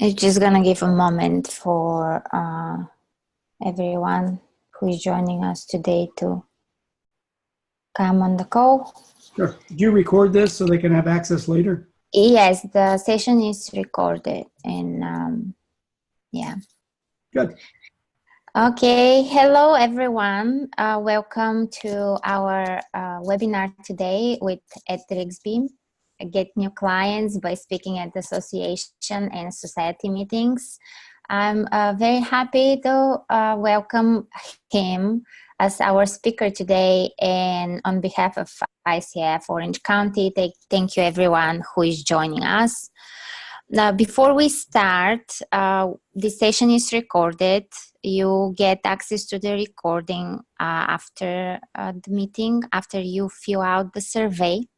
It's just gonna give a moment for everyone who is joining us today to come on the call. Sure. Did you record this so they can have access later? Yes, the session is recorded, and yeah. Good. Okay, hello everyone. Welcome to our webinar today at Rigsbee. Get new clients by speaking at the association and society meetings. I'm very happy to welcome him as our speaker today, and on behalf of ICF Orange County, thank you everyone who is joining us. Now, before we start, this session is recorded. You get access to the recording after the meeting, after you fill out the survey.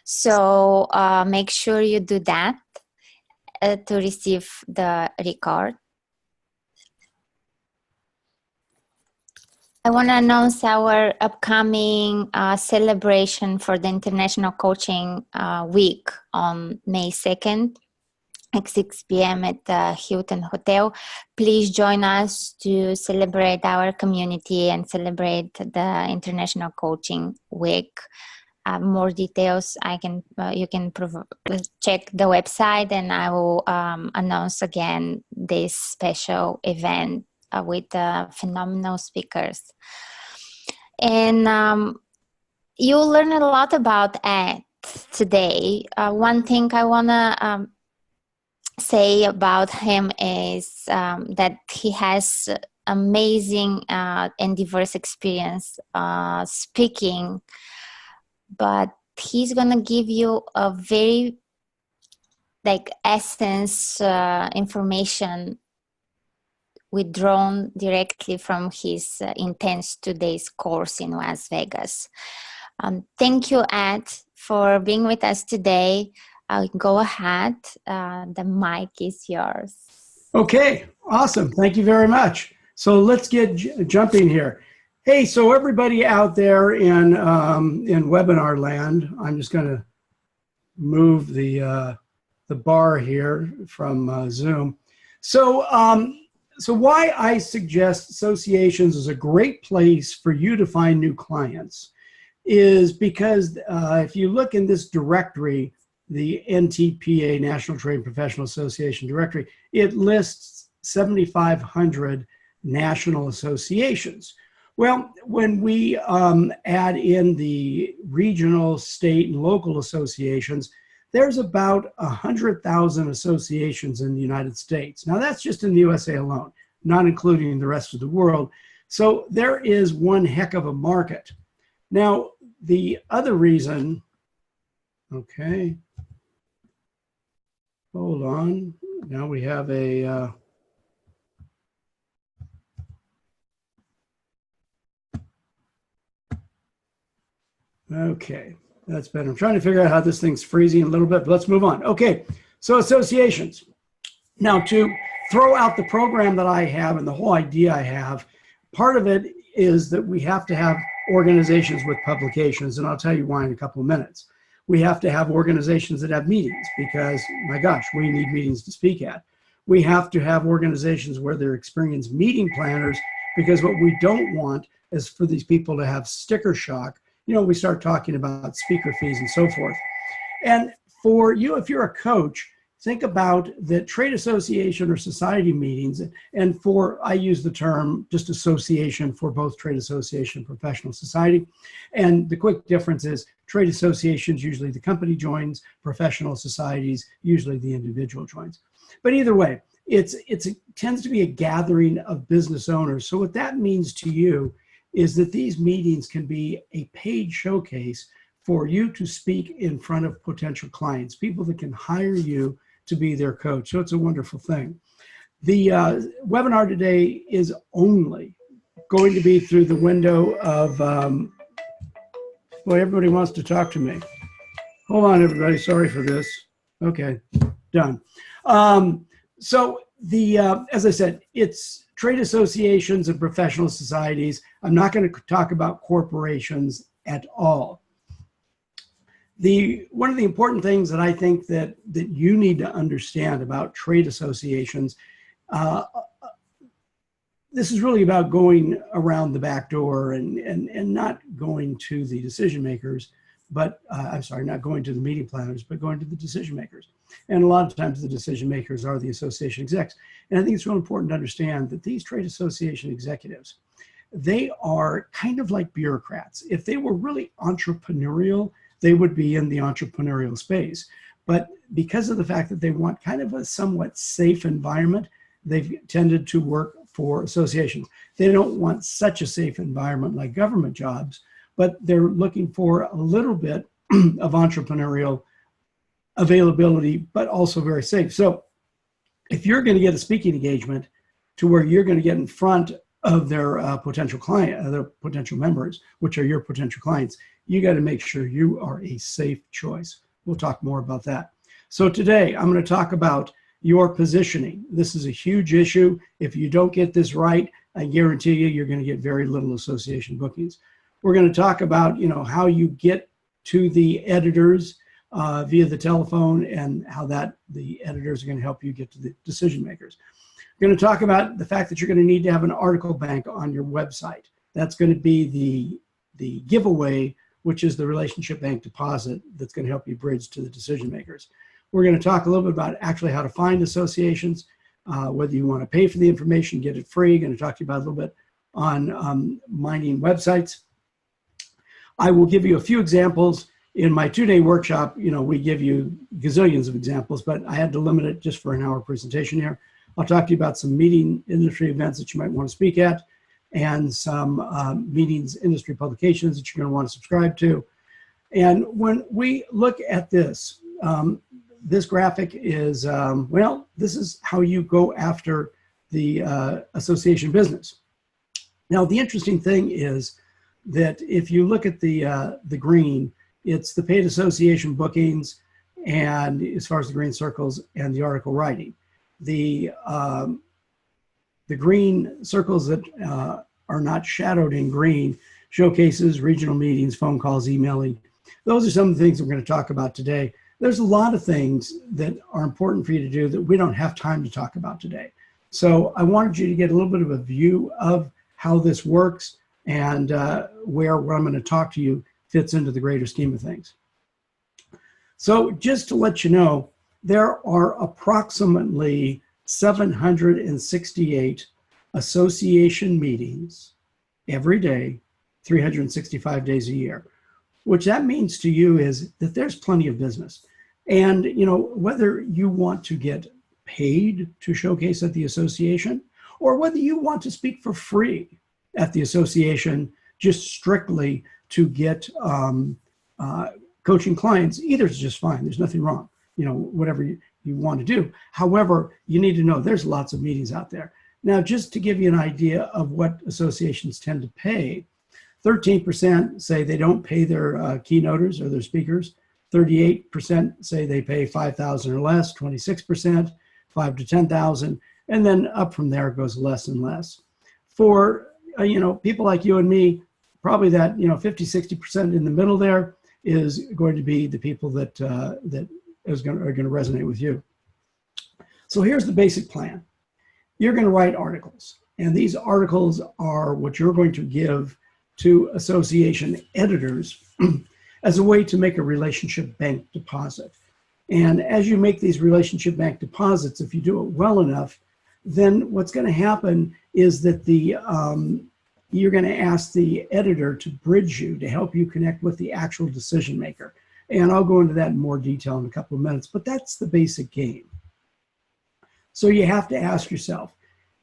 So make sure you do that to receive the record. I want to announce our upcoming celebration for the International Coaching Week on May 2nd at 6 p.m. at the Hilton Hotel. Please join us to celebrate our community and celebrate the International Coaching Week. More details you can check the website, and I will announce again this special event with phenomenal speakers. And you'll learn a lot about Ed today. One thing I want to say about him is that he has amazing and diverse experience speaking, but he's going to give you a very essence information withdrawn directly from his intense 2 days course in Las Vegas. Thank you, Ed, for being with us today. Go ahead. The mic is yours. Okay, awesome. Thank you very much. So let's get jumping here. Hey, so everybody out there in webinar land, I'm just going to move the bar here from Zoom. So why I suggest associations is a great place for you to find new clients is because if you look in this directory, the NTPA, National Trade Professional Association directory, it lists 7,500 national associations. Well, when we add in the regional, state, and local associations, there's about 100,000 associations in the United States. Now, that's just in the USA alone, not including the rest of the world. So there is one heck of a market. Now, the other reason, okay, hold on. Now we have a, okay, that's better. I'm trying to figure out how this thing's freezing a little bit, but let's move on. Okay, so associations. Now, to throw out the program that I have and the whole idea I have, part of it is that we have to have organizations with publications, and I'll tell you why in a couple of minutes. We have to have organizations that have meetings because, my gosh, we need meetings to speak at. We have to have organizations where they're experienced meeting planners because what we don't want is for these people to have sticker shock. You know, we start talking about speaker fees and so forth. And for you, if you're a coach, think about the trade association or society meetings. And I use the term just association for both trade association and professional society. And the quick difference is trade associations, usually the company joins, professional societies, usually the individual joins. But either way, it tends to be a gathering of business owners. So what that means to you is that these meetings can be a paid showcase for you to speak in front of potential clients, people that can hire you to be their coach. So it's a wonderful thing. The webinar today is only going to be through the window of, well, everybody wants to talk to me. Hold on, everybody. Sorry for this. Okay, done. So as I said, it's trade associations and professional societies. I'm not going to talk about corporations at all. One of the important things that I think that that you need to understand about trade associations. This is really about going around the back door and not going to the decision makers, but I'm sorry, not going to the meeting planners, but going to the decision makers. And a lot of times the decision makers are the association execs. And I think it's really important to understand that these trade association executives, they are kind of like bureaucrats. If they were really entrepreneurial, they would be in the entrepreneurial space. But because of the fact that they want kind of a somewhat safe environment, they've tended to work for associations. They don't want such a safe environment like government jobs, but they're looking for a little bit of entrepreneurial availability, but also very safe. So if you're going to get a speaking engagement to where you're going to get in front of their potential client, their potential members, which are your potential clients, you got to make sure you are a safe choice. We'll talk more about that. So today I'm going to talk about your positioning. This is a huge issue. If you don't get this right, I guarantee you, you're going to get very little association bookings. We're going to talk about, how you get to the editors via the telephone and how the editors are going to help you get to the decision makers. We're going to talk about the fact that you're going to need to have an article bank on your website. That's going to be the giveaway, which is the relationship bank deposit that's going to help you bridge to the decision makers. We're going to talk a little bit about actually how to find associations, whether you want to pay for the information, get it free. Going to talk to you about a little bit on mining websites. I will give you a few examples. In my 2-day workshop, we give you gazillions of examples, but I had to limit it just for an hour presentation here. I'll talk to you about some meeting industry events that you might want to speak at and some meetings, industry publications that you're going to want to subscribe to. And when we look at this, this graphic is, this is how you go after the association business. Now, the interesting thing is that if you look at the green, it's the paid association bookings, and as far as the green circles and the article writing. The green circles that are not shadowed in green, showcases, regional meetings, phone calls, emailing. Those are some of the things we're going to talk about today. There's a lot of things that are important for you to do that we don't have time to talk about today. So I wanted you to get a little bit of a view of how this works and where what I'm going to talk to you fits into the greater scheme of things. So just to let you know, there are approximately 768 association meetings every day, 365 days a year. Which that means to you is that there's plenty of business. And, whether you want to get paid to showcase at the association or whether you want to speak for free at the association, just strictly to get coaching clients, either is just fine. There's nothing wrong, whatever you want to do. However, you need to know there's lots of meetings out there. Now, just to give you an idea of what associations tend to pay, 13% say they don't pay their keynoters or their speakers. 38% say they pay $5,000 or less. 26%, $5,000 to $10,000, and then up from there it goes less and less. For people like you and me, probably that 50-60% in the middle there is going to be the people that are going to resonate with you. So here's the basic plan. You're going to write articles, and these articles are what you're going to give to association editors as a way to make a relationship bank deposit. And as you make these relationship bank deposits, if you do it well enough, then what's going to happen is that you're going to ask the editor to bridge you, to help you connect with the actual decision maker. And I'll go into that in more detail in a couple of minutes, but that's the basic game. So you have to ask yourself,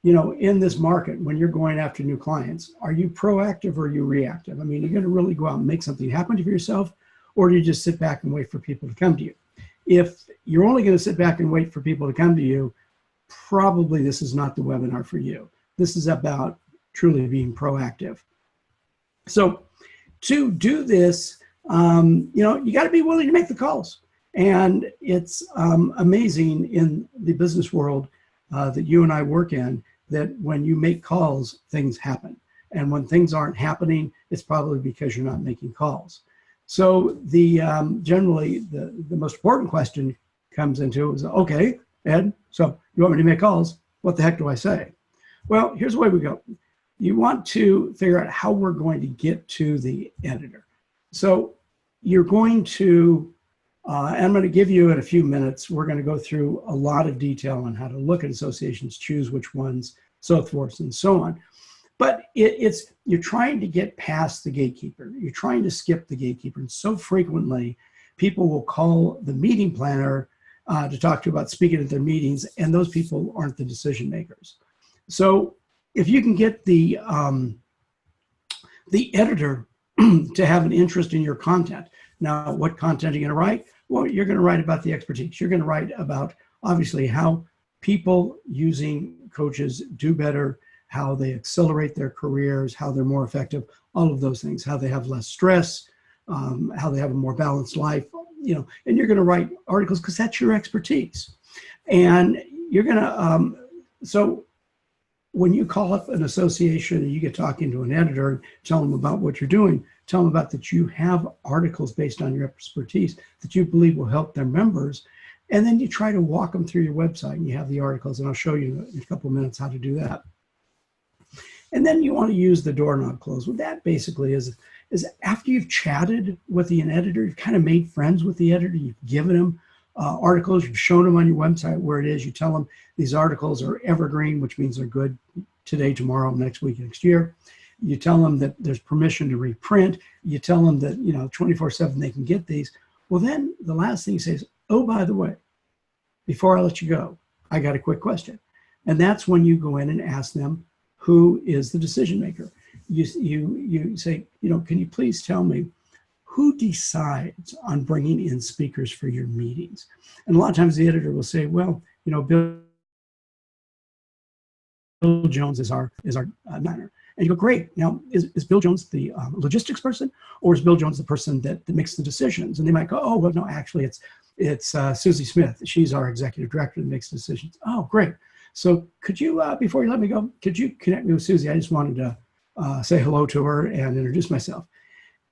in this market, when you're going after new clients, are you proactive or are you reactive? I mean, you're going to really go out and make something happen for yourself, or do you just sit back and wait for people to come to you? If you're only going to sit back and wait for people to come to you, probably this is not the webinar for you. This is about truly being proactive. So to do this, you got to be willing to make the calls. And it's amazing in the business world that you and I work in, that when you make calls, things happen. And when things aren't happening, it's probably because you're not making calls. So generally, the most important question comes into is, okay, Ed, so you want me to make calls? What the heck do I say? Well, here's the way we go. You want to figure out how we're going to get to the editor. So you're going to, I'm going to give you in a few minutes, we're going to go through a lot of detail on how to look at associations, choose which ones, so forth and so on. But you're trying to get past the gatekeeper. You're trying to skip the gatekeeper. And so frequently, people will call the meeting planner to talk to about speaking at their meetings, and those people aren't the decision makers. So if you can get the editor to have an interest in your content. Now, what content are you going to write? Well, you're going to write about the expertise. You're going to write about, obviously, how people using coaches do better, how they accelerate their careers, how they're more effective, all of those things, how they have less stress, how they have a more balanced life, and you're going to write articles because that's your expertise. And you're going to, so when you call up an association and you get talking to an editor and tell them about what you're doing, tell them about that you have articles based on your expertise that you believe will help their members. And then you try to walk them through your website and you have the articles, and I'll show you in a couple of minutes how to do that. And then you want to use the doorknob close. What that basically is after you've chatted with the editor, you've kind of made friends with the editor, you've given them articles, you've shown them on your website where it is, you tell them these articles are evergreen, which means they're good today, tomorrow, next week, next year. You tell them that there's permission to reprint. You tell them that, 24/7 they can get these. Well, then the last thing you say is, oh, by the way, before I let you go, I got a quick question. And that's when you go in and ask them, who is the decision maker? You say, can you please tell me who decides on bringing in speakers for your meetings? And a lot of times the editor will say, well, Bill Jones is our manager. And you go, great. Now, is Bill Jones the logistics person, or is Bill Jones the person that makes the decisions? And they might go, oh, well, no, actually, it's Susie Smith. She's our executive director that makes decisions. Oh, great. So could you, before you let me go, could you connect me with Susie? I just wanted to say hello to her and introduce myself.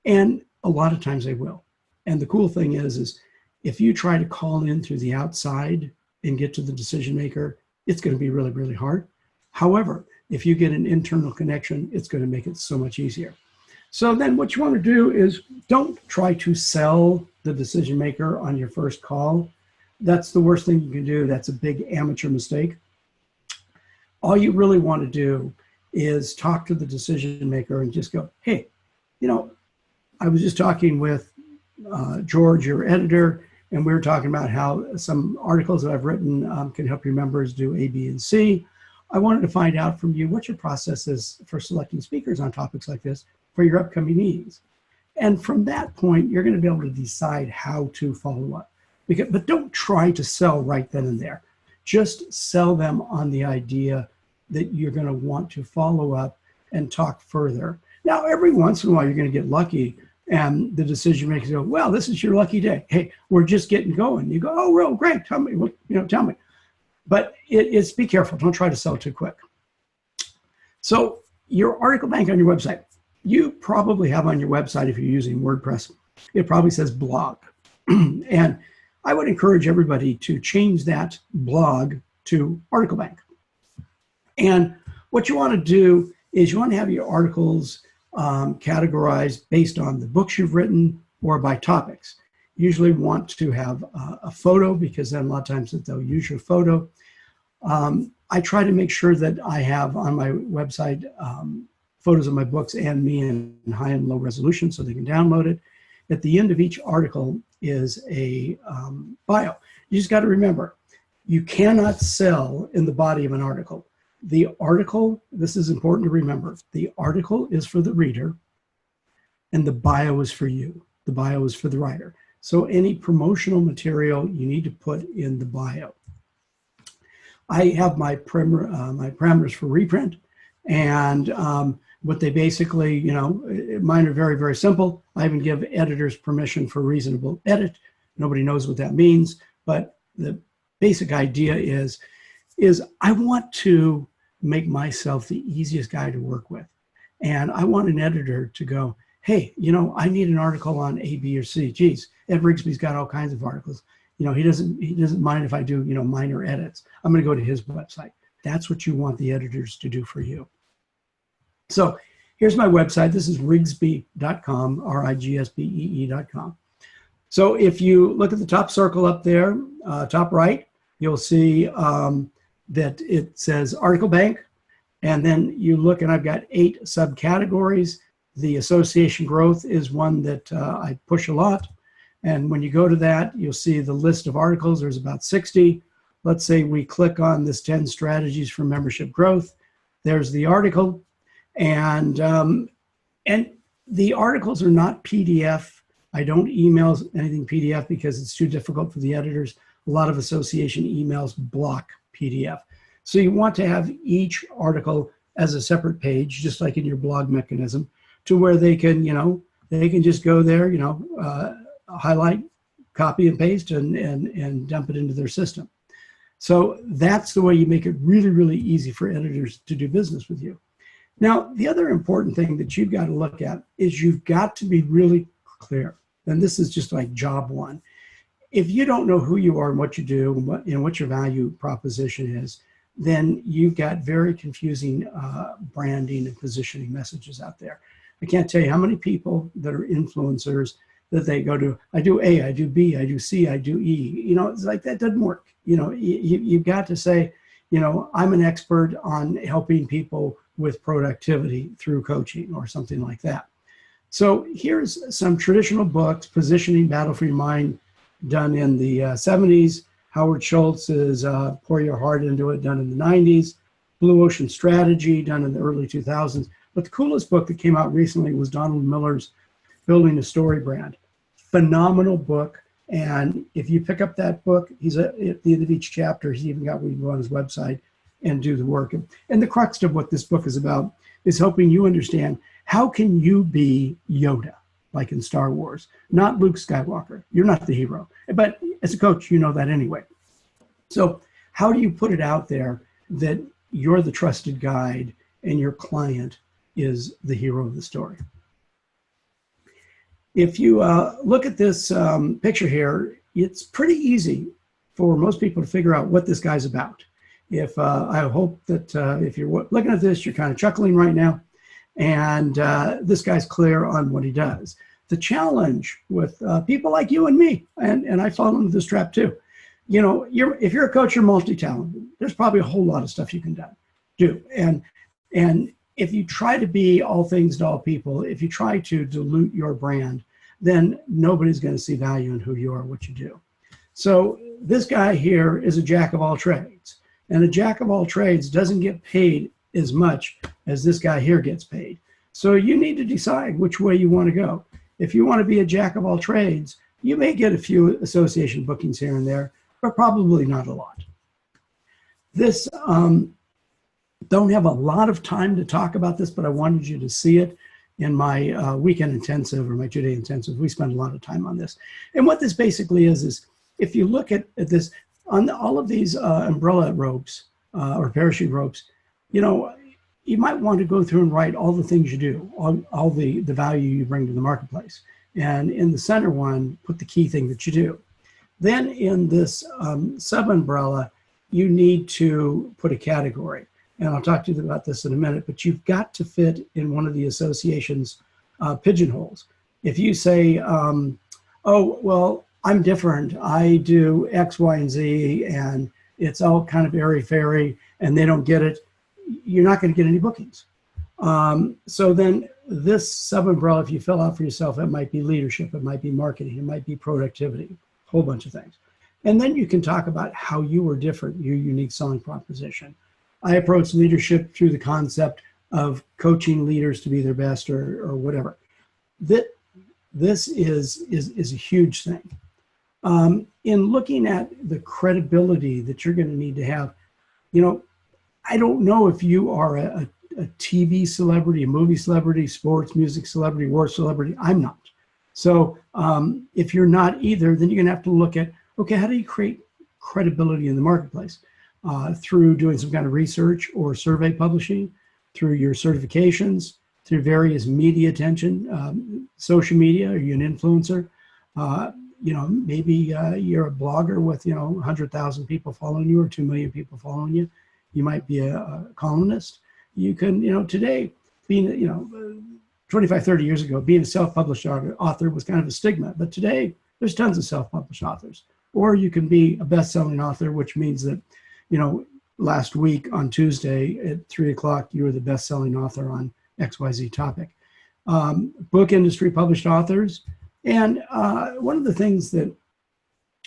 And a lot of times they will. And the cool thing is if you try to call in through the outside and get to the decision maker, it's going to be really, really hard. However, if you get an internal connection, it's going to make it so much easier. So then what you want to do is don't try to sell the decision maker on your first call. That's the worst thing you can do. That's a big amateur mistake. All you really want to do is talk to the decision maker and just go, hey, I was just talking with George, your editor, and we were talking about how some articles that I've written can help your members do A, B, and C. I wanted to find out from you what your process is for selecting speakers on topics like this for your upcoming meetings. And from that point, you're going to be able to decide how to follow up. But don't try to sell right then and there. Just sell them on the idea that you're going to want to follow up and talk further. Now, every once in a while, you're going to get lucky and the decision makers go, well, this is your lucky day. Hey, we're just getting going. You go, oh, real great. Tell me, tell me. But it's be careful. Don't try to sell too quick. So your article bank on your website, you probably have on your website, if you're using WordPress, it probably says blog. And I would encourage everybody to change that blog to article bank. And what you want to do is you want to have your articles categorized based on the books you've written or by topics. You usually want to have a photo because then a lot of times they'll use your photo. I try to make sure that I have on my website photos of my books and me in high and low resolution so they can download it. At the end of each article is a bio. You just got to remember, you cannot sell in the body of an article. The article, this is important to remember, the article is for the reader and the bio is for you. The bio is for the writer. So any promotional material you need to put in the bio. I have my parameters for reprint, and what they basically, mine are very, very simple. I even give editors permission for reasonable edit. Nobody knows what that means, but the basic idea is I want to make myself the easiest guy to work with. And I want an editor to go, hey, I need an article on A, B, or C. Geez, Ed Rigsbee's got all kinds of articles. he doesn't mind if I do, minor edits. I'm going to go to his website. That's what you want the editors to do for you. So here's my website. This is rigsbee.com, rigsbee.com. So if you look at the top circle up there, top right, you'll see that it says Article Bank. And then you look, and I've got 8 subcategories. The association growth is one that I push a lot. And when you go to that, you'll see the list of articles. There's about 60. Let's say we click on this 10 strategies for membership growth. There's the article. And the articles are not PDF. I don't email anything PDF because it's too difficult for the editors. A lot of association emails block PDF. So you want to have each article as a separate page, just like in your blog mechanism, to where they can, they can just go there, highlight, copy and paste, and dump it into their system. So that's the way you make it really, really easy for editors to do business with you. Now, the other important thing that you've got to look at is you've got to be really clear. And this is just like job one. If you don't know who you are and what you do and what your value proposition is, then you've got very confusing branding and positioning messages out there. I can't tell you how many people that are influencers that they go to, I do A, I do B, I do C, I do E. It's like that doesn't work. You've got to say, I'm an expert on helping people with productivity through coaching or something like that. So here's some traditional books, Positioning, Battle for Your Mind, done in the 70s. Howard Schultz's Pour Your Heart Into It, done in the 90s. Blue Ocean Strategy, done in the early 2000s. But the coolest book that came out recently was Donald Miller's Building a Story Brand. Phenomenal book. And if you pick up that book, he's at the end of each chapter, he's even got where you can go on his website and do the work. And the crux of what this book is about is helping you understand how can you be Yoda, like in Star Wars, not Luke Skywalker. You're not the hero. But as a coach, you know that anyway. So how do you put it out there that you're the trusted guide and your client is the hero of the story? If you look at this picture here, it's pretty easy for most people to figure out what this guy's about. I hope that if you're looking at this, you're kind of chuckling right now, and this guy's clear on what he does. The challenge with people like you and me, and I fall into this trap too, if you're a coach, you're multi-talented. There's probably a whole lot of stuff you can do. And if you try to be all things to all people, if you try to dilute your brand, then nobody's going to see value in who you are, what you do. So this guy here is a jack of all trades. And a jack of all trades doesn't get paid as much as this guy here gets paid. So you need to decide which way you want to go. If you want to be a jack of all trades, you may get a few association bookings here and there, but probably not a lot. This, don't have a lot of time to talk about this, but I wanted you to see it in my weekend intensive or my 2-day intensive. We spend a lot of time on this. And what this basically is if you look at this, on all of these umbrella ropes or parachute ropes, you might want to go through and write all the things you do, all the value you bring to the marketplace. And in the center one, put the key thing that you do. Then in this sub-umbrella, you need to put a category. And I'll talk to you about this in a minute, but you've got to fit in one of the association's pigeonholes. If you say, oh, well, I'm different. I do X, Y, and Z, and it's all kind of airy-fairy, and they don't get it, you're not going to get any bookings. So then this sub-umbrella, if you fill out for yourself, it might be leadership, it might be marketing, it might be productivity, a whole bunch of things. And then you can talk about how you are different, your unique selling proposition. I approach leadership through the concept of coaching leaders to be their best or whatever. This is a huge thing. In looking at the credibility that you're going to need to have, I don't know if you are a TV celebrity, a movie celebrity, sports, music celebrity, war celebrity. I'm not. So if you're not either, then you're going to have to look at, okay, how do you create credibility in the marketplace? Through doing some kind of research or survey publishing, through your certifications, through various media attention, social media. Are you an influencer? maybe you're a blogger with, 100,000 people following you or 2 million people following you. You might be a columnist. You can, today, being, 25, 30 years ago, being a self-published author was kind of a stigma. But today, there's tons of self-published authors. Or you can be a best-selling author, which means that, last week on Tuesday at 3 o'clock, you were the best-selling author on XYZ topic. Book industry published authors. And one of the things that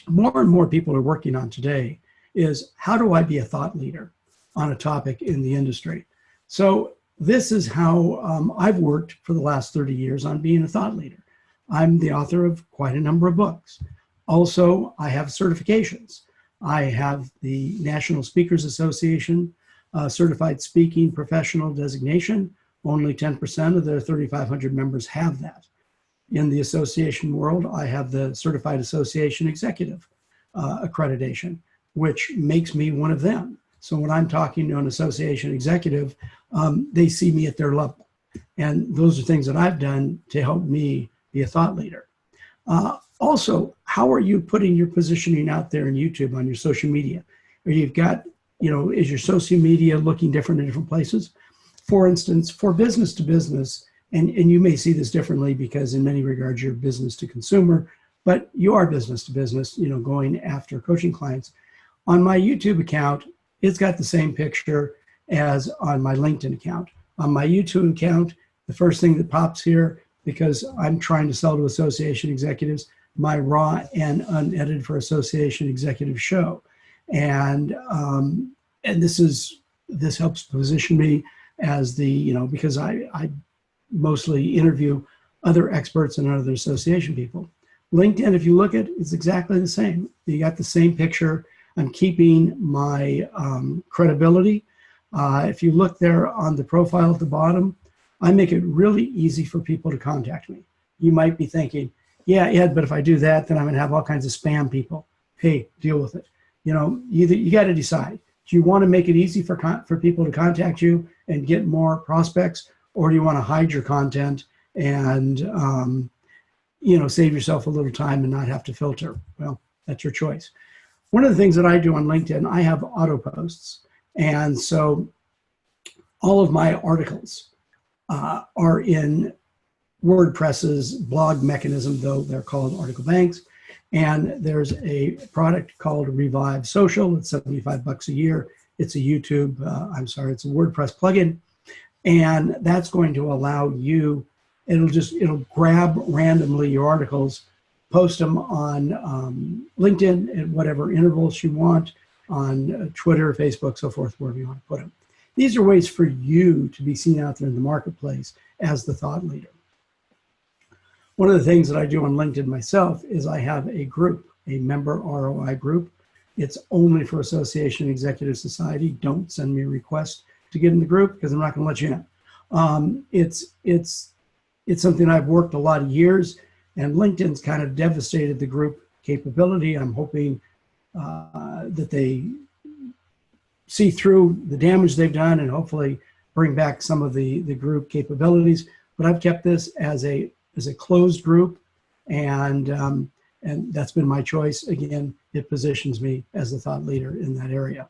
more and more people are working on today is, how do I be a thought leader on a topic in the industry? So this is how I've worked for the last 30 years on being a thought leader. I'm the author of quite a number of books. Also, I have certifications. I have the National Speakers Association Certified Speaking Professional designation. Only 10% of their 3,500 members have that. In the association world, I have the Certified Association Executive accreditation, which makes me one of them. So when I'm talking to an association executive, they see me at their level. And those are things that I've done to help me be a thought leader. Also, how are you putting your positioning out there in YouTube on your social media? Or you've got, is your social media looking different in different places? For instance, for business to business, and you may see this differently because in many regards you're business to consumer, but you are business to business, going after coaching clients. On my YouTube account, it's got the same picture as on my LinkedIn account. On my YouTube account, the first thing that pops here, because I'm trying to sell to association executives, my raw and unedited for association executive show. And this helps position me as the, because I mostly interview other experts and other association people. LinkedIn, if you look at it, it's exactly the same. You got the same picture. I'm keeping my credibility. If you look there on the profile at the bottom, I make it really easy for people to contact me. You might be thinking, yeah, Ed, but if I do that, then I'm going to have all kinds of spam people. Hey, deal with it. You got to decide. Do you want to make it easy for people to contact you and get more prospects, or do you want to hide your content and save yourself a little time and not have to filter? Well, that's your choice. One of the things that I do on LinkedIn, I have auto posts, and so all of my articles are in WordPress's blog mechanism, though they're called article banks. And there's a product called Revive Social. It's $75 a year. It's a it's a WordPress plugin. And that's going to allow you, it'll grab randomly your articles, post them on LinkedIn at whatever intervals you want, on Twitter, Facebook, so forth, wherever you want to put them. These are ways for you to be seen out there in the marketplace as the thought leader. One of the things that I do on LinkedIn myself is I have a group, a member ROI group. It's only for Association Executive Society. Don't send me a request to get in the group because I'm not going to let you in. It's something I've worked a lot of years, and LinkedIn's kind of devastated the group capability. I'm hoping that they see through the damage they've done and hopefully bring back some of the group capabilities. But I've kept this as a closed group, and that's been my choice. Again, it positions me as the thought leader in that area.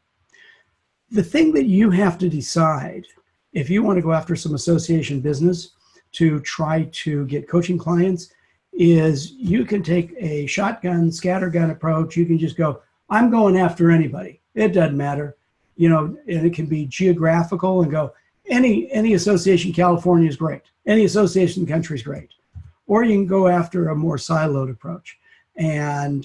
The thing that you have to decide if you want to go after some association business to try to get coaching clients is you can take a shotgun, scattergun approach. You can just go, I'm going after anybody. It doesn't matter. And it can be geographical and go, any association in California is great. Any association in the country is great. Or you can go after a more siloed approach and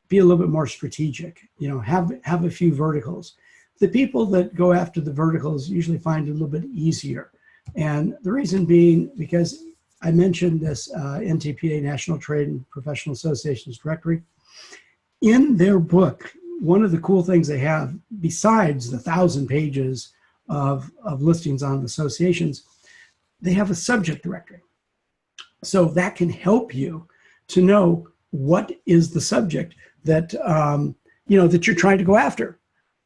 be a little bit more strategic. Have a few verticals. The people that go after the verticals usually find it a little bit easier. And the reason being, because I mentioned this NTPA, National Trade and Professional Associations Directory. In their book, one of the cool things they have, besides the 1,000 pages of listings on associations, they have a subject directory. So that can help you to know what is the subject that that you're trying to go after,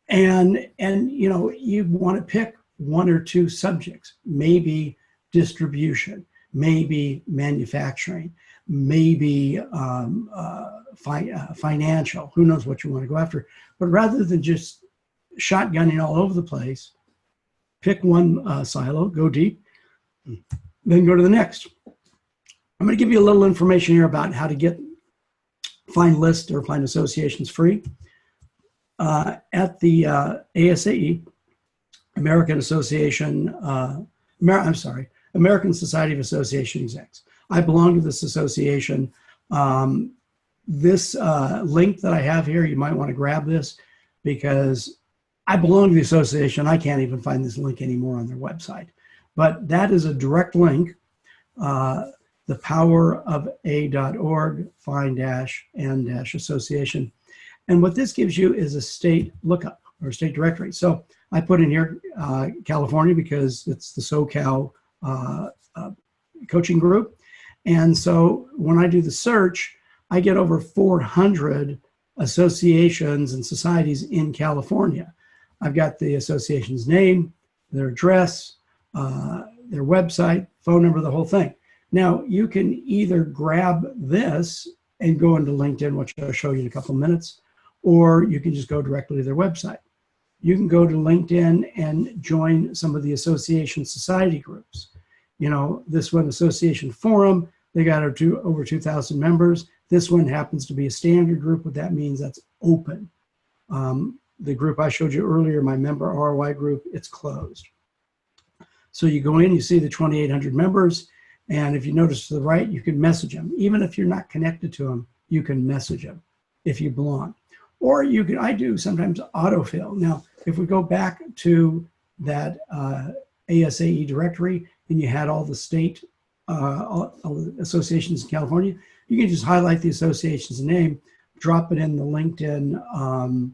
and you want to pick one or two subjects, maybe distribution, maybe manufacturing, maybe financial. Who knows what you want to go after? But rather than just shotgunning all over the place, pick one silo, go deep, then go to the next. I'm going to give you a little information here about how to find lists or find associations free. At the ASAE, American Society of Association Execs. I belong to this association. This link that I have here, you might want to grab this because I belong to the association. I can't even find this link anymore on their website. But that is a direct link, thepowerofa.org, find-n-association. And what this gives you is a state lookup or state directory. So I put in here California because it's the SoCal coaching group. And so when I do the search, I get over 400 associations and societies in California. I've got the association's name, their address, their website, phone number, the whole thing. Now, you can either grab this and go into LinkedIn, which I'll show you in a couple of minutes, or you can just go directly to their website. You can go to LinkedIn and join some of the association society groups. You know, this one, Association Forum, they got over 2,000 members. This one happens to be a standard group. What that means, that's open. The group I showed you earlier, my member ROI group, it's closed. So you go in, you see the 2,800 members, and if you notice to the right, you can message them. Even if you're not connected to them, you can message them if you belong. Or you can, I do sometimes autofill. Now, if we go back to that ASAE directory, and you had all the state all the associations in California, you can just highlight the association's name, drop it in the LinkedIn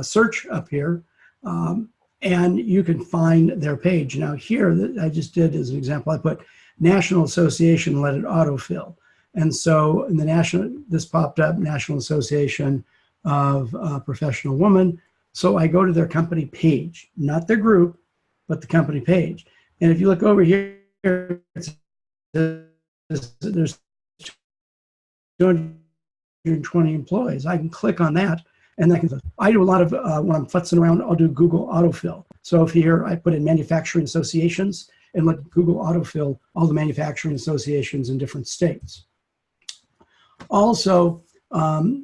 search up here, and you can find their page. Now here, that I just did as an example, I put National Association, let it autofill. And so in the this popped up, National Association of Professional Women. So I go to their company page, not their group, but the company page. And if you look over here, there's 220 employees. I can click on that, and I do a lot of, when I'm futzing around, I'll do Google autofill. So if here I put in manufacturing associations and let Google autofill all the manufacturing associations in different states. Also,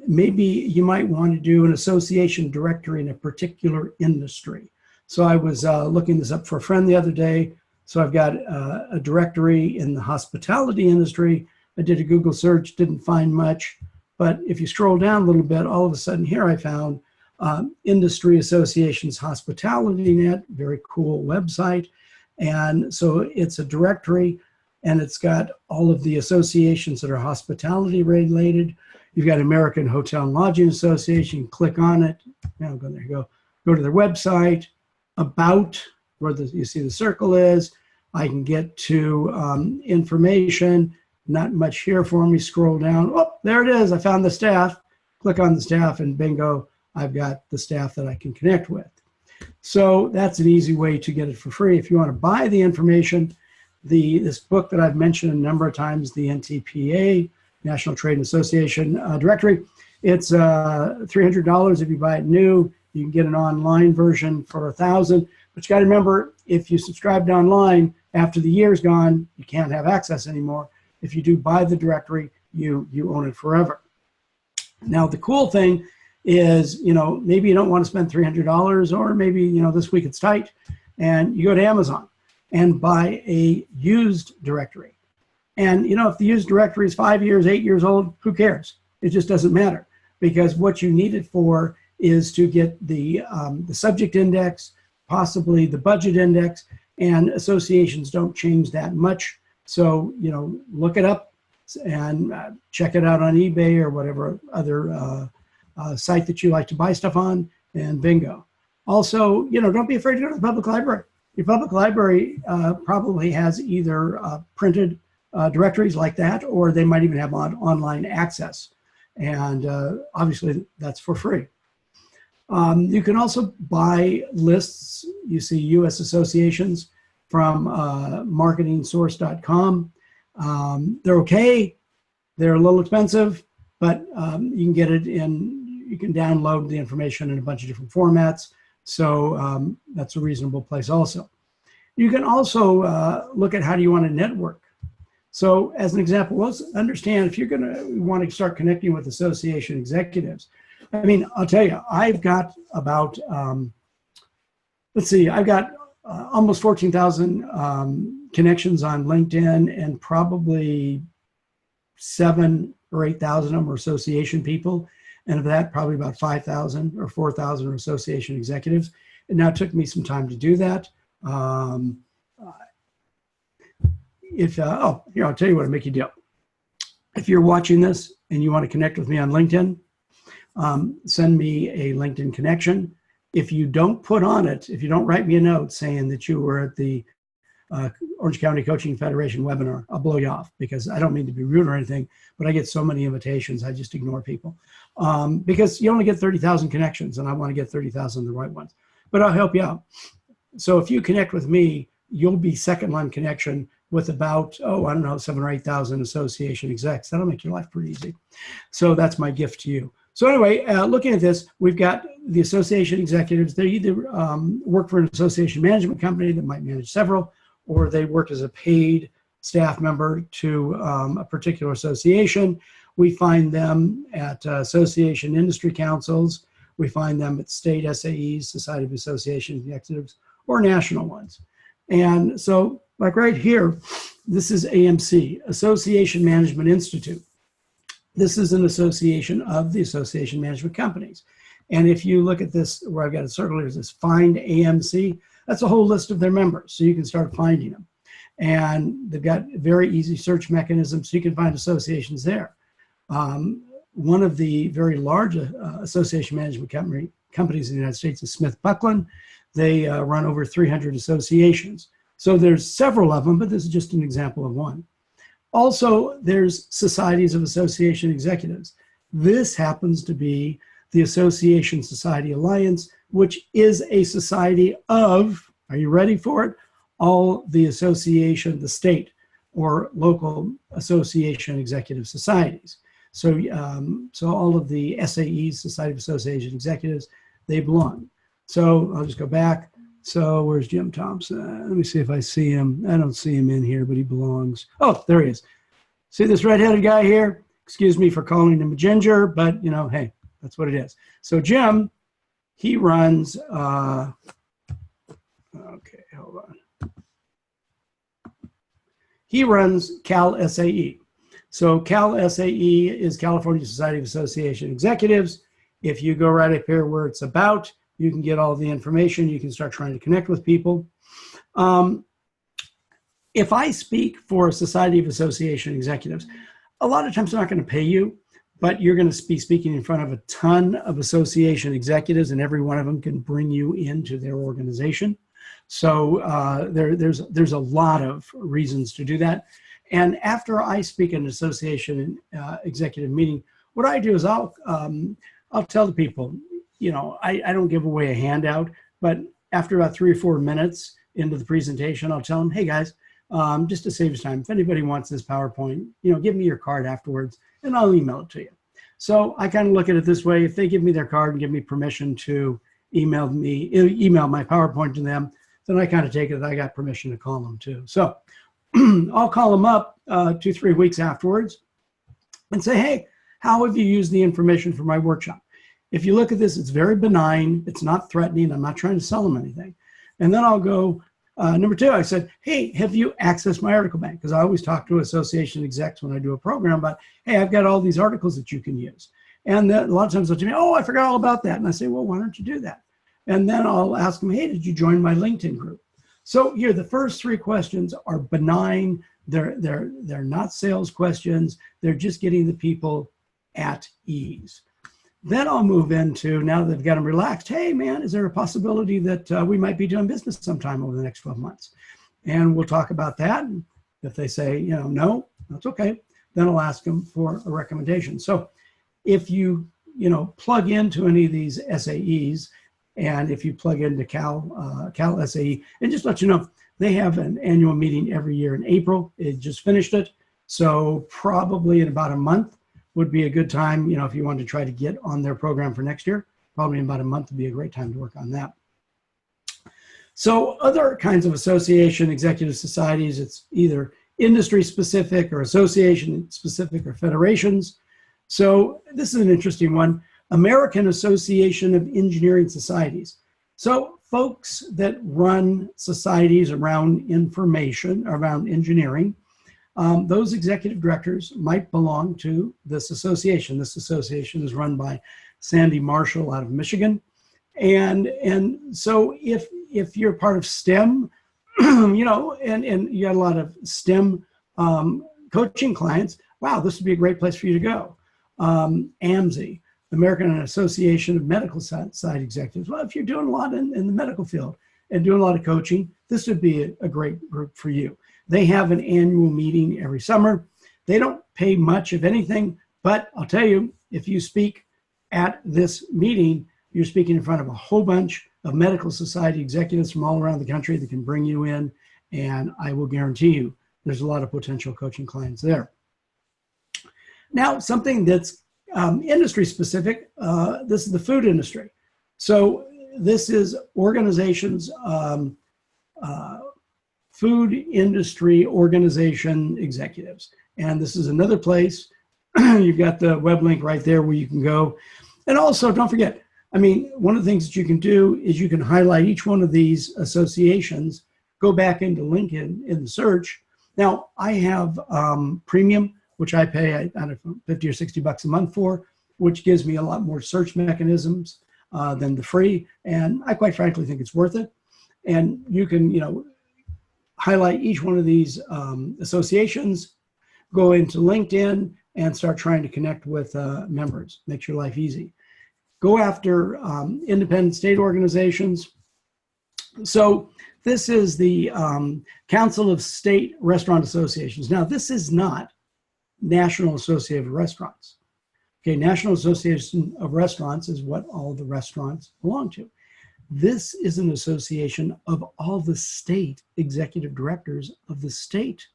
maybe you might want to do an association directory in a particular industry. So I was looking this up for a friend the other day. So I've got a directory in the hospitality industry. I did a Google search, didn't find much. But if you scroll down a little bit, all of a sudden here I found Industry Associations Hospitality Net, very cool website. And so it's a directory, and it's got all of the associations that are hospitality related. You've got American Hotel and Lodging Association, click on it. Now there you go. Go to their website, about, where you see the circle is. I can get to information, not much here for me, scroll down. Oh, there it is, I found the staff. Click on the staff and bingo, I've got the staff that I can connect with. So that's an easy way to get it for free. If you want to buy the information, this book that I've mentioned a number of times, the NTPA, National Trade and Association Directory, it's $300 if you buy it new. You can get an online version for $1,000. But you got to remember, if you subscribed online, after the year's gone, you can't have access anymore. If you do buy the directory, you own it forever. Now, the cool thing is, you know, maybe you don't want to spend $300, or maybe, you know, this week it's tight, and you go to Amazon and buy a used directory. And, you know, if the used directory is 5 years, 8 years old, who cares? It just doesn't matter, because what you need it for is to get the subject index, possibly the budget index, and associations don't change that much. So, you know, look it up and check it out on eBay or whatever other site that you like to buy stuff on, and bingo. Also, you know, don't be afraid to go to the public library. Your public library probably has either printed directories like that, or they might even have online access. And obviously that's for free. You can also buy lists. You see U.S. associations from marketingsource.com. They're okay. They're a little expensive, but you can get it you can download the information in a bunch of different formats. So that's a reasonable place also. You can also look at how do you want to network. So as an example, let's understand if you're going to want to start connecting with association executives. I mean, I'll tell you, I've got about, let's see, I've got almost 14,000 connections on LinkedIn, and probably 7,000 or 8,000 of them are association people. And of that, probably about 5,000 or 4,000 are association executives. And now it took me some time to do that. Here, I'll tell you what, I'll make you do. If you're watching this and you want to connect with me on LinkedIn, send me a LinkedIn connection. If you don't put on it, if you don't write me a note saying that you were at the Orange County Coaching Federation webinar, I'll blow you off, because I don't mean to be rude or anything, but I get so many invitations, I just ignore people. Because you only get 30,000 connections, and I want to get 30,000 of the right ones. But I'll help you out. So if you connect with me, you'll be second line connection with about, 7,000 or 8,000 association execs. That'll make your life pretty easy. So that's my gift to you. So anyway, looking at this, we've got the association executives. They either work for an association management company that might manage several, or they work as a paid staff member to a particular association. We find them at association industry councils. We find them at state SAEs, Society of Association Executives, or national ones. And so, like right here, this is AMC, Association Management Institute. This is an association of the association management companies. And if you look at this, where I've got it circled, there's this Find AMC. That's a whole list of their members, so you can start finding them. And they've got very easy search mechanisms, so you can find associations there. One of the very large association management companies in the United States is Smith Buckland. They run over 300 associations. So there's several of them, but this is just an example of one. Also, there's societies of association executives. This happens to be the Association Society Alliance, which is a society of, are you ready for it? All the association, the state or local association executive societies. So, so all of the SAEs, Society of Association Executives, they belong. So I'll just go back. So where's Jim Thompson? Let me see if I see him. I don't see him in here, but he belongs. Oh, there he is. See this redheaded guy here? Excuse me for calling him a ginger, but hey, that's what it is. So Jim, he runs, okay, hold on. He runs Cal SAE. So Cal SAE is California Society of Association Executives. If you go right up here where it's about, you can get all the information. You can start trying to connect with people. If I speak for a Society of Association Executives, a lot of times I'm not going to pay you, but you're going to be speaking in front of a ton of association executives, and every one of them can bring you into their organization. So there's a lot of reasons to do that. And after I speak at an association executive meeting, what I do is I'll tell the people, I don't give away a handout, but after about 3 or 4 minutes into the presentation, I'll tell them, hey guys, just to save time, if anybody wants this PowerPoint, give me your card afterwards and I'll email it to you. So I kind of look at it this way. If they give me their card and give me permission to email my PowerPoint to them, then I kind of take it that I got permission to call them too. So I'll call them up 2-3 weeks afterwards and say, hey, how have you used the information for my workshop? If you look at this, it's very benign. It's not threatening. I'm not trying to sell them anything. And then I'll go, number 2, I said, hey, have you accessed my article bank? Because I always talk to association execs when I do a program about, hey, I've got all these articles that you can use. And a lot of times they'll tell me, oh, I forgot all about that. And I say, well, why don't you do that? And then I'll ask them, hey, did you join my LinkedIn group? So here, the first 3 questions are benign. They're not sales questions. They're just getting the people at ease. Then I'll move into, now that they've got them relaxed, hey man, is there a possibility that we might be doing business sometime over the next 12 months? And we'll talk about that. And if they say, no, that's okay. Then I'll ask them for a recommendation. So if you, plug into any of these SAEs, and if you plug into Cal SAE, and just let you know, they have an annual meeting every year in April. It just finished it. So probably in about a month would be a good time, you know, if you want to try to get on their program for next year. Probably in about a month would be a great time to work on that. So other kinds of association executive societies, it's either industry specific or association specific or federations. So this is an interesting one. American Association of Engineering Societies. So folks that run societies around information, around engineering, those executive directors might belong to this association. This association is run by Sandy Marshall out of Michigan. And so if you're part of STEM, you know, and you got a lot of STEM coaching clients, wow, this would be a great place for you to go. AMSI, American Association of Medical Side Executives. Well, if you're doing a lot in the medical field and doing a lot of coaching, this would be a great group for you. They have an annual meeting every summer. They don't pay much of anything, but I'll tell you, if you speak at this meeting, you're speaking in front of a whole bunch of medical society executives from all around the country that can bring you in, and I will guarantee you there's a lot of potential coaching clients there. Now, something that's industry specific, this is the food industry. So this is organizations, food industry organization executives. And this is another place. You've got the web link right there where you can go. And also, don't forget, I mean, one of the things that you can do is you can highlight each one of these associations, go back into LinkedIn in the search. Now, I have premium, which I pay, I don't know, 50 or 60 bucks a month for, which gives me a lot more search mechanisms than the free. And I quite frankly think it's worth it. And you can, you know, highlight each one of these associations, go into LinkedIn and start trying to connect with members. Makes your life easy. Go after independent state organizations. So this is the Council of State Restaurant Associations. Now, this is not National Association of Restaurants. Okay, National Association of Restaurants is what all the restaurants belong to. This is an association of all the state executive directors of the state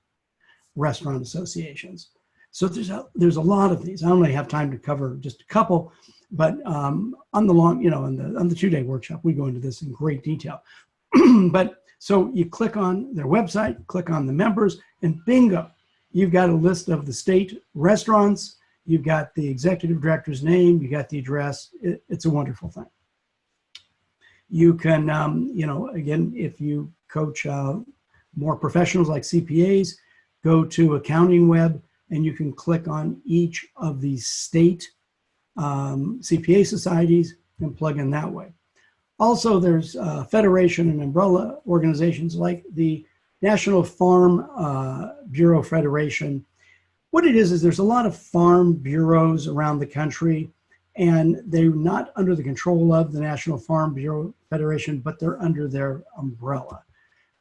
restaurant associations. So there's a lot of these. I only have time to cover just a couple, but on the long, you know, on the 2-day workshop, we go into this in great detail. But so you click on their website, click on the members, and bingo, you've got a list of the state restaurants. You've got the executive director's name. You got the address. It's a wonderful thing. You can, you know, again, if you coach more professionals like CPAs, go to Accounting Web, and you can click on each of these state CPA societies and plug in that way. Also, there's federation and umbrella organizations like the National Farm Bureau Federation. What it is there's a lot of farm bureaus around the country, and they're not under the control of the National Farm Bureau Federation, but they're under their umbrella.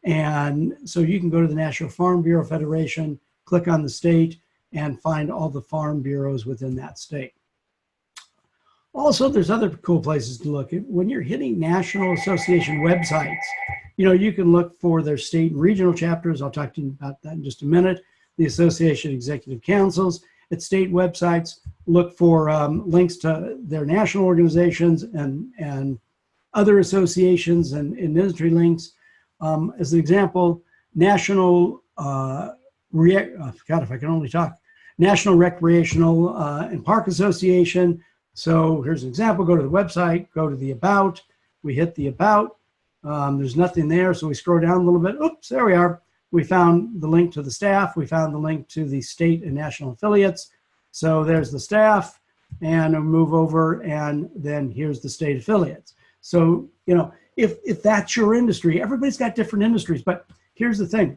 And so you can go to the National Farm Bureau Federation, click on the state, and find all the farm bureaus within that state. Also, there's other cool places to look. When you're hitting National Association websites, you know, you can look for their state and regional chapters. I'll talk to you about that in just a minute. The Association Executive Councils. At state websites, look for links to their national organizations and other associations and industry links. As an example, National National Recreational and Park Association. So here's an example. Go to the website, go to the About. We hit the About. There's nothing there, so we scroll down a little bit. Oops, there we are. We found the link to the staff. We found the link to the state and national affiliates. So there's the staff, and we'll move over, and then here's the state affiliates. So, you know, if that's your industry, everybody's got different industries, but here's the thing.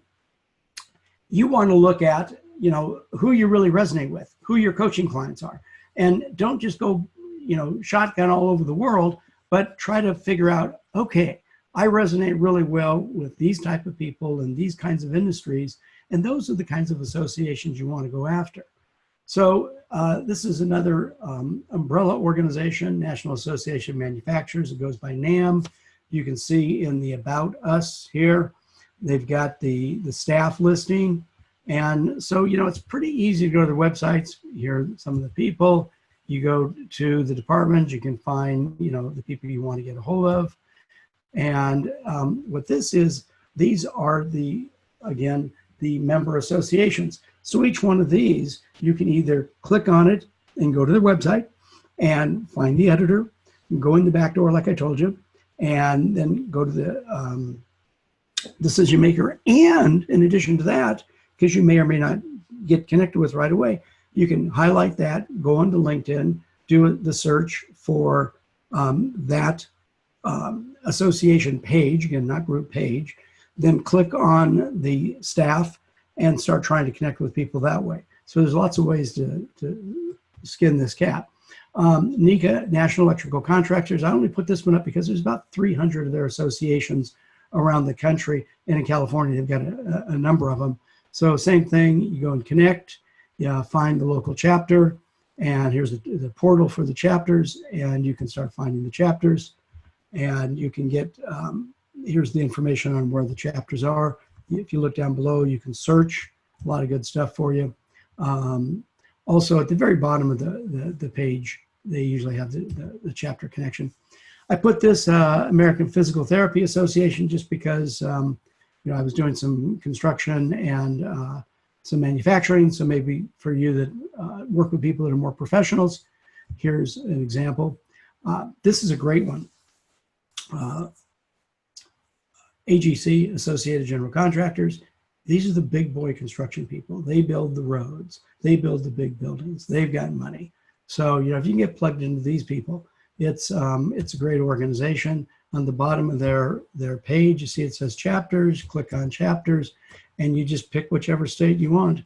You want to look at, you know, who you really resonate with, who your coaching clients are. And don't just go, you know, shotgun all over the world, but try to figure out, okay, I resonate really well with these type of people and these kinds of industries. And those are the kinds of associations you want to go after. So this is another umbrella organization, National Association of Manufacturers. It goes by NAM. You can see in the About Us here, they've got the staff listing. And so, it's pretty easy to go to the websites. Here are some of the people. You go to the department, you can find, the people you want to get a hold of. And what this is, these are again, the member associations. So each one of these, you can either click on it and go to their website and find the editor, go in the back door like I told you, and then go to the decision maker. And in addition to that, because you may or may not get connected with right away, you can highlight that, go onto LinkedIn, do the search for that association page, again, not group page, then click on the staff and start trying to connect with people that way. So there's lots of ways to skin this cat. NECA, National Electrical Contractors, I only put this one up because there's about 300 of their associations around the country, and in California, they've got a number of them. So same thing, you go and connect, find the local chapter, and here's the portal for the chapters, and you can start finding the chapters, and you can get, here's the information on where the chapters are. If you look down below, you can search, a lot of good stuff for you. Also, at the very bottom of the page, they usually have the chapter connection. I put this American Physical Therapy Association just because I was doing some construction and some manufacturing, so maybe for you that work with people that are more professionals, here's an example. This is a great one. AGC, Associated General Contractors. These are the big boy construction people. They build the roads. They build the big buildings. They've got money. So, if you can get plugged into these people, it's a great organization. On the bottom of their page, you see it says chapters. Click on chapters, and you just pick whichever state you want.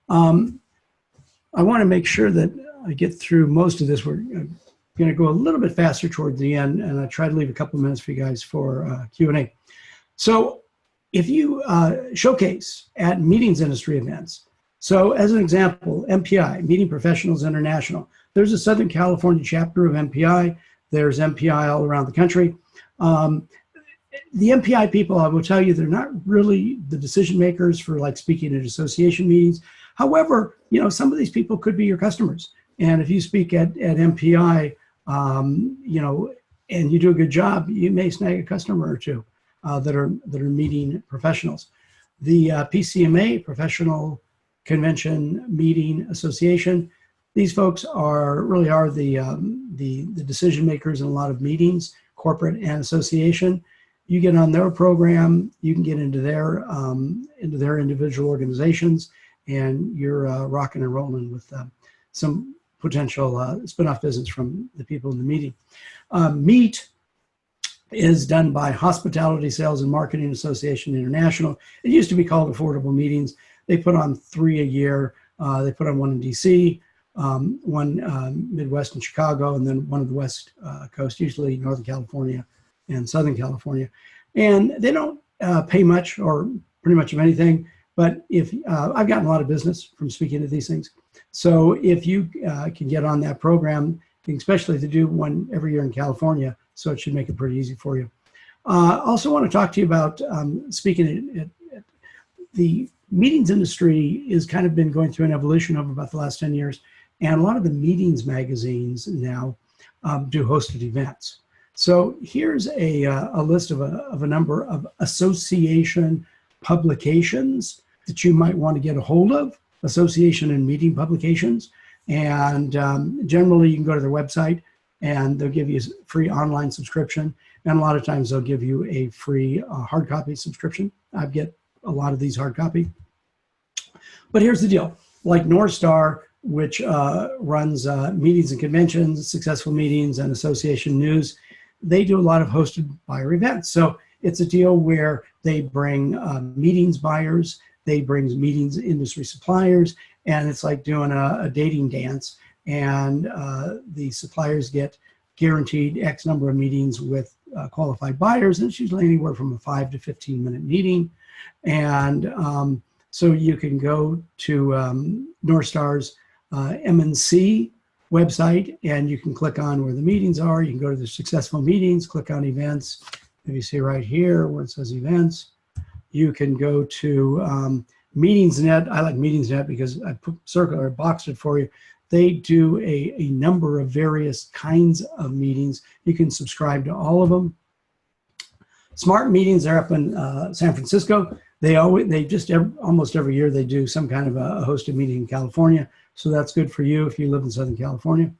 I want to make sure that I get through most of this. We're going to go a little bit faster toward the end, and I try to leave a couple of minutes for you guys for Q&A. So if you showcase at meetings industry events, so as an example, MPI, Meeting Professionals International, there's a Southern California chapter of MPI. There's MPI all around the country. The MPI people, I will tell you, they're not really the decision makers for like speaking at association meetings. However, some of these people could be your customers. And if you speak at MPI, and you do a good job, you may snag a customer or two that are meeting professionals. The PCMA, Professional Convention Meeting Association, these folks really are the decision makers in a lot of meetings, corporate and association. You get on their program, you can get into their individual organizations, and you're rocking and rolling with some potential spin-off business from the people in the meeting. MEET is done by Hospitality Sales and Marketing Association International. It used to be called Affordable Meetings. They put on 3 a year. They put on one in DC, one Midwest in Chicago, and then one of the West Coast, usually Northern California and Southern California. And they don't pay much or pretty much of anything, but if I've gotten a lot of business from speaking at these things. So if you can get on that program, especially to do one every year in California, so it should make it pretty easy for you. I also want to talk to you about speaking at the meetings industry has kind of been going through an evolution over about the last 10 years. And a lot of the meetings magazines now do hosted events. So here's a list of a number of association publications that you might want to get a hold of, association and meeting publications. And generally you can go to their website and they'll give you a free online subscription. And a lot of times they'll give you a free hard copy subscription. I get a lot of these hard copy. But here's the deal, like North Star, which runs meetings and conventions, successful meetings and association news, they do a lot of hosted buyer events. So it's a deal where they bring meetings buyers, they bring meetings industry suppliers, and it's like doing a dating dance. And the suppliers get guaranteed X number of meetings with qualified buyers, and it's usually anywhere from a 5 to 15 minute meeting. And so you can go to North Star's MNC website, and you can click on where the meetings are. You can go to the successful meetings, click on events. If you see right here where it says events, you can go to MeetingsNet, I like MeetingsNet because I put circle or boxed it for you. They do a number of various kinds of meetings. You can subscribe to all of them. Smart Meetings are up in San Francisco. Almost every year they do some kind of a hosted meeting in California. So that's good for you if you live in Southern California.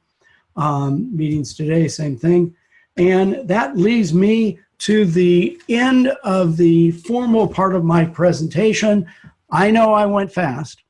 Meetings Today, same thing. And that leads me to the end of the formal part of my presentation. I know I went fast,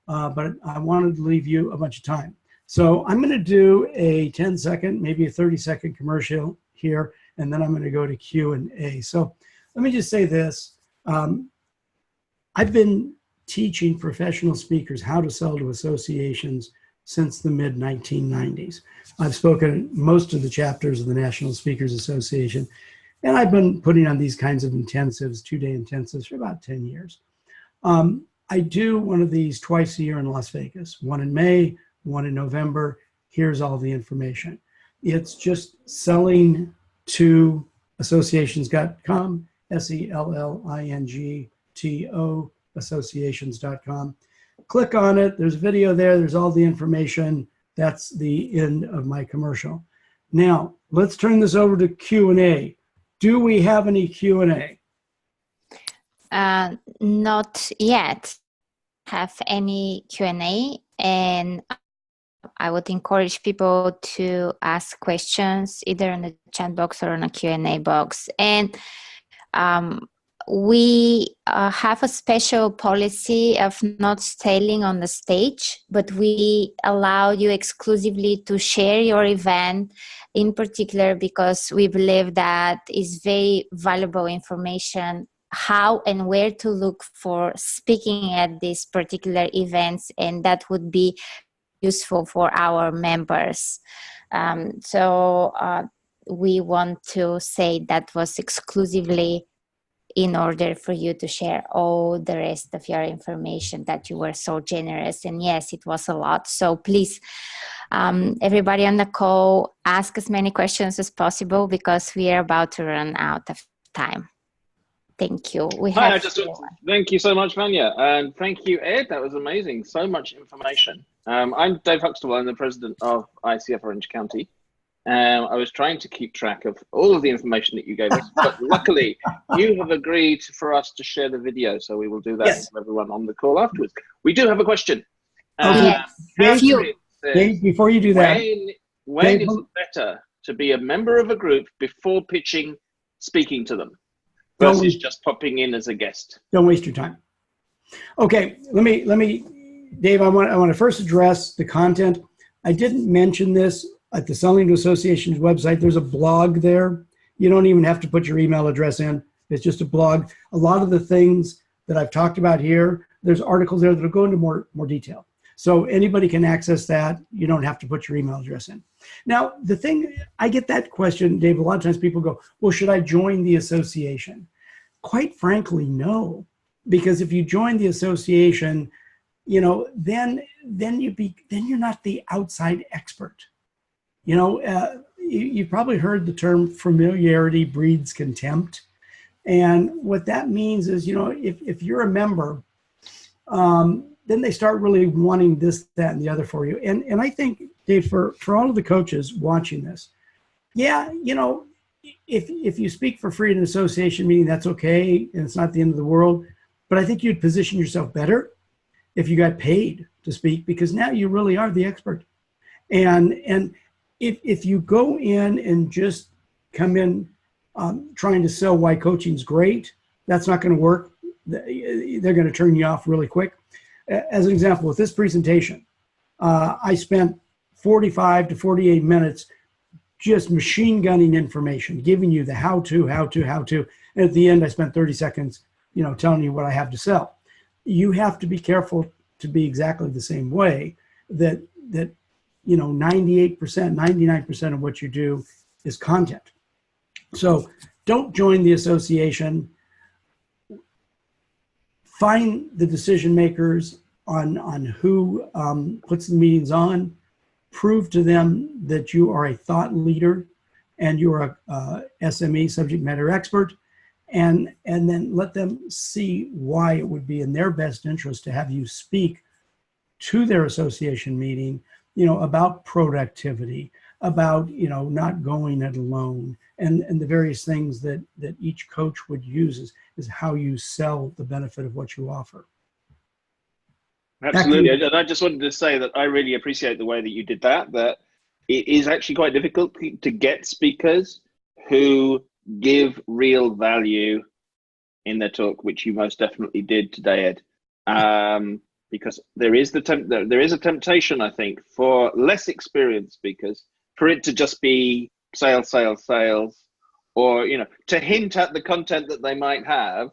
but I wanted to leave you a bunch of time. So I'm going to do a 10-second, maybe a 30-second commercial here, and then I'm going to go to Q&A. So let me just say this. I've been teaching professional speakers how to sell to associations since the mid-1990s. I've spoken at most of the chapters of the National Speakers Association, and I've been putting on these kinds of intensives, 2-day intensives, for about 10 years. I do one of these twice a year in Las Vegas, one in May, one in November. Here's all the information. It's just selling to associations.com, SELLINGTO, associations.com. Click on it. There's a video there. There's all the information. That's the end of my commercial. Now, let's turn this over to Q&A. Do we have any Q&A? Not yet have any Q&A, and I would encourage people to ask questions either in the chat box or on a Q&A box. And we have a special policy of not selling on the stage, but we allow you exclusively to share your event, in particular because we believe that is very valuable information, how and where to look for speaking at these particular events, and that would be useful for our members. So we want to say that was exclusively in order for you to share all the rest of your information, that you were so generous. And yes, it was a lot. So please, everybody on the call, ask as many questions as possible because we are about to run out of time. Thank you. Thank you so much, Vanya. And thank you, Ed. That was amazing. So much information. I'm Dave Huxtable. I'm the president of ICF Orange County. I was trying to keep track of all of the information that you gave us, but luckily you have agreed for us to share the video. So we will do that with everyone on the call afterwards. We do have a question. Dave, before you do that. When is it better to be a member of a group before pitching, speaking to them, versus just popping in as a guest? Don't waste your time. Okay, let me, Dave, I want to first address the content. I didn't mention this at the Selling to Associations website. There's a blog there. You don't even have to put your email address in. It's just a blog. A lot of the things that I've talked about here, there's articles there that'll go into more detail. So anybody can access that. You don't have to put your email address in. Now, the thing, I get that question, Dave, a lot of times people go, well, should I join the association? Quite frankly, no. Because if you join the association, you know, then you're not the outside expert. You know, you've probably heard the term familiarity breeds contempt. And what that means is, you know, if you're a member, then they start really wanting this, that, and the other for you. And I think, Dave, for all of the coaches watching this, yeah, you know, if you speak for free at an association meeting, that's okay, and it's not the end of the world. But I think you'd position yourself better if you got paid to speak, because now you really are the expert. And if you go in and just come in trying to sell why coaching's great, that's not going to work. They're going to turn you off really quick. As an example, with this presentation, I spent 45 to 48 minutes just machine gunning information, giving you the how to. And at the end, I spent 30 seconds, you know, telling you what I have to sell. You have to be careful to be exactly the same way, that you know, 98%, 99% of what you do is content. So don't join the association. Find the decision makers on who puts the meetings on. Prove to them that you are a thought leader and you are a SME, subject matter expert, and then let them see why it would be in their best interest to have you speak to their association meeting, about productivity, about, not going it alone, and the various things that each coach would use is how you sell the benefit of what you offer. Absolutely. And I just wanted to say that I really appreciate the way that you did that it is actually quite difficult to get speakers who give real value in their talk, which you most definitely did today, Ed. Because there is a temptation, I think, for less experienced speakers for it to just be sales, or to hint at the content that they might have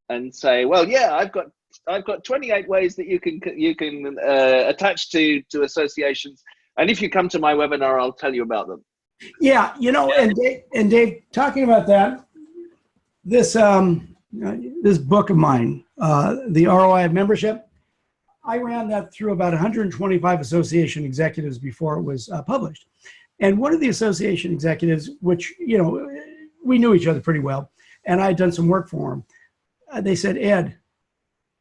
and say, well, yeah, I've got 28 ways that you can attach to associations, and if you come to my webinar, I'll tell you about them. Yeah, and Dave, talking about that, this book of mine, The ROI of Membership, I ran that through about 125 association executives before it was published. And one of the association executives, which, we knew each other pretty well, and I had done some work for him, they said, Ed,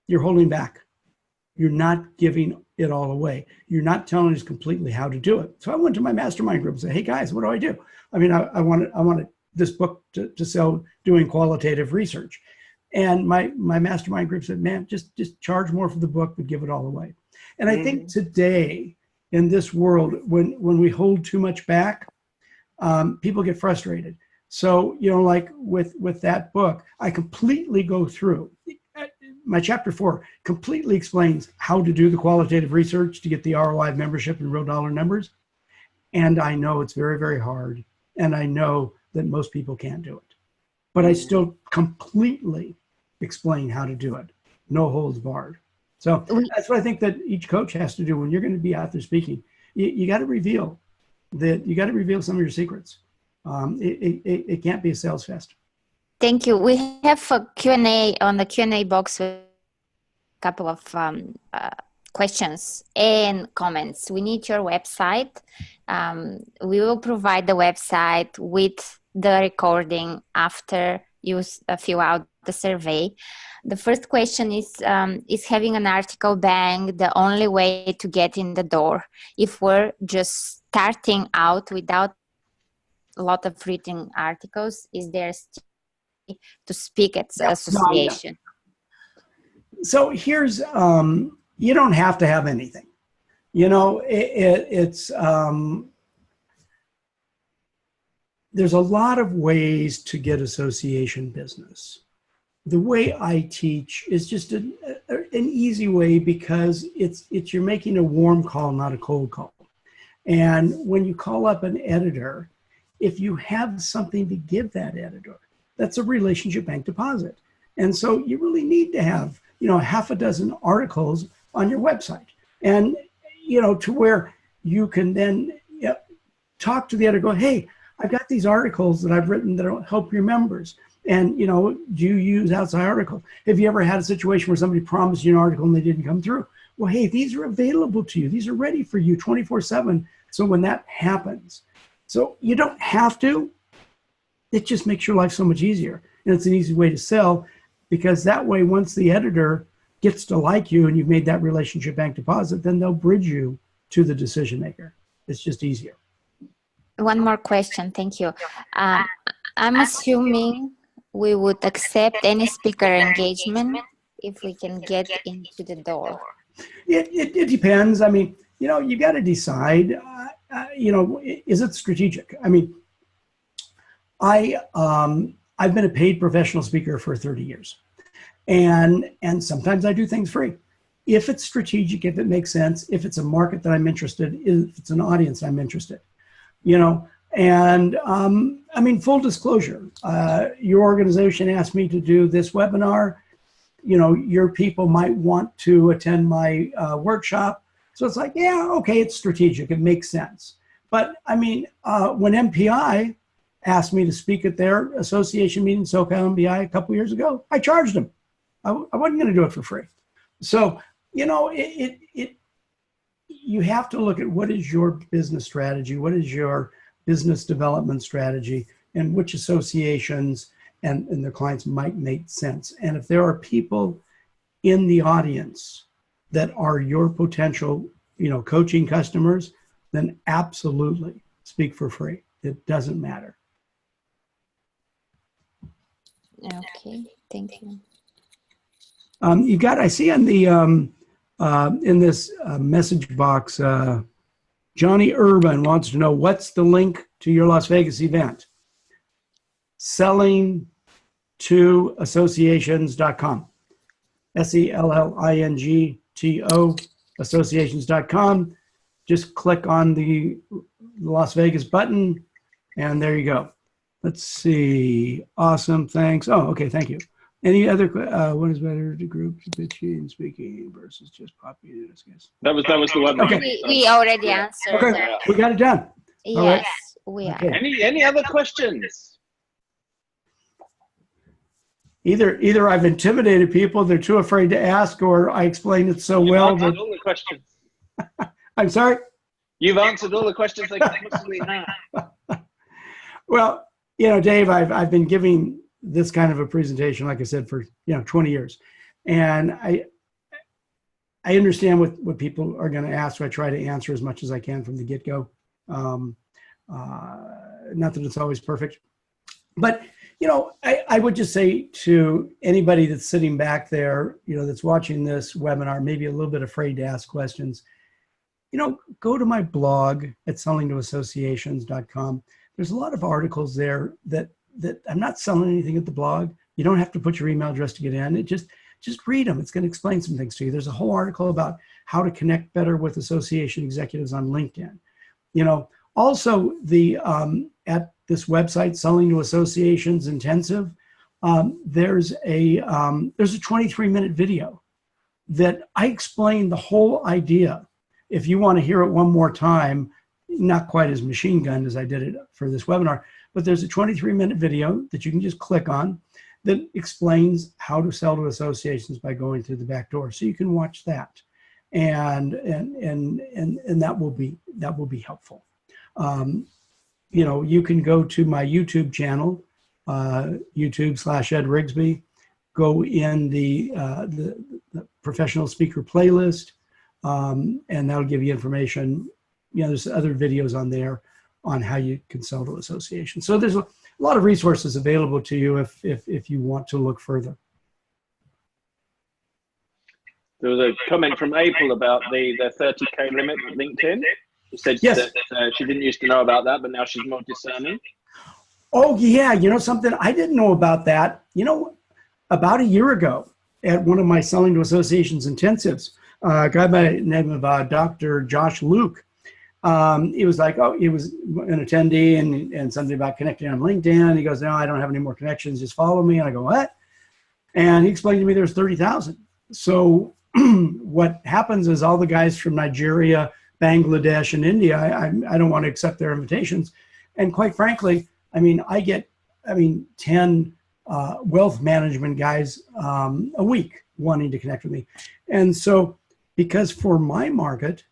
you're holding back. You're not giving it all away. You're not telling us completely how to do it. So I went to my mastermind group and said, hey guys, what do I do? I mean, I wanted this book to sell doing qualitative research. And my mastermind group said, man, just charge more for the book, but give it all away. And I think today in this world, when we hold too much back, people get frustrated. So, like with that book, I completely go through. My chapter 4 completely explains how to do the qualitative research to get the ROI of membership in real dollar numbers. And I know it's very, very hard. And I know that most people can't do it. But I still completely explain how to do it. No holds barred. So that's what I think that each coach has to do when you're going to be out there speaking. You got to reveal some of your secrets. It can't be a sales fest. Thank you. We have a Q&A on the Q&A box with a couple of questions and comments. We need your website. We will provide the website with the recording after you fill out the survey. The first question is having an article bank the only way to get in the door? If we're just starting out without a lot of written articles, is there still to speak at association? So here's, you don't have to have anything. It's there's a lot of ways to get association business. The way I teach is just an easy way, because it's you're making a warm call, not a cold call. And when you call up an editor, if you have something to give that editor, that's a relationship bank deposit. And so you really need to have, half a dozen articles on your website. And, to where you can then talk to the editor, go, hey, I've got these articles that I've written that'll help your members. And, do you use outside articles? Have you ever had a situation where somebody promised you an article and they didn't come through? Well, hey, these are available to you. These are ready for you 24/7. So when that happens, so you don't have to. It just makes your life so much easier. And it's an easy way to sell, because that way, once the editor gets to like you and you've made that relationship bank deposit, then they'll bridge you to the decision maker. It's just easier. One more question. Thank you. I'm assuming we would accept any speaker engagement if we can get into the door. It depends. I mean, you got to decide, is it strategic? I mean, I've been a paid professional speaker for 30 years. And sometimes I do things free. If it's strategic, if it makes sense, if it's a market that I'm interested in, if it's an audience I'm interested, and I mean, full disclosure, your organization asked me to do this webinar. Your people might want to attend my workshop. So it's like, yeah, okay, it's strategic. It makes sense. But I mean, when MPI asked me to speak at their association meeting, SoCal MPI, a couple years ago, I charged them. I wasn't going to do it for free. So, you have to look at what is your business strategy, what is your business development strategy, and which associations, and their clients might make sense. And if there are people in the audience that are your potential, coaching customers, then absolutely speak for free. It doesn't matter. Okay, thank you. I see on the in this message box, Johnny Urban wants to know, what's the link to your Las Vegas event? sellingtoassociations.com. SELLINGTO associations.com. Just click on the Las Vegas button, and there you go. Let's see. Awesome. Thanks. Oh, okay. Thank you. Any other? What is better to group pitching speaking versus just popping? That was the one. Okay. We already answered. Okay, that. we got it done. Yes, All right. we are. Okay. Any other questions? Either I've intimidated people, they're too afraid to ask, or I explained it so well. Answered all the questions. I'm sorry? You've answered all the questions they could possibly have. Well, Dave, I've been giving this kind of a presentation, like I said, for 20 years. And I understand what people are going to ask, so I try to answer as much as I can from the get-go. Not that it's always perfect. But I would just say to anybody that's sitting back there, that's watching this webinar, maybe a little bit afraid to ask questions, go to my blog at sellingtoassociations.com. There's a lot of articles there that I'm not selling anything at the blog. You don't have to put your email address to get in. Just read them. It's going to explain some things to you. There's a whole article about how to connect better with association executives on LinkedIn. Also the at this website, Selling to Associations Intensive, there's a 23-minute video that I explain the whole idea. If you want to hear it one more time, not quite as machine gunned as I did it for this webinar, but there's a 23-minute video that you can just click on that explains how to sell to associations by going through the back door. So you can watch that, and that will be helpful. You can go to my YouTube channel, YouTube/Ed Rigsbee, go in the professional speaker playlist, and that'll give you information. There's other videos on there on how you can sell to associations. So there's a lot of resources available to you if you want to look further. There was a comment from April about the 30K limit at LinkedIn. She said yes. that she didn't used to know about that, but now she's more discerning. Oh, yeah. Something I didn't know about that. About a year ago at one of my Selling to Associations intensives, a guy by the name of Dr. Josh Luke, he was like, he was an attendee and something about connecting on LinkedIn. He goes, no, I don't have any more connections. Just follow me. And I go, what? And he explained to me there's 30,000. So what happens is all the guys from Nigeria, Bangladesh, and India, I don't want to accept their invitations. And quite frankly, I get 10 wealth management guys a week wanting to connect with me. And so because for my market,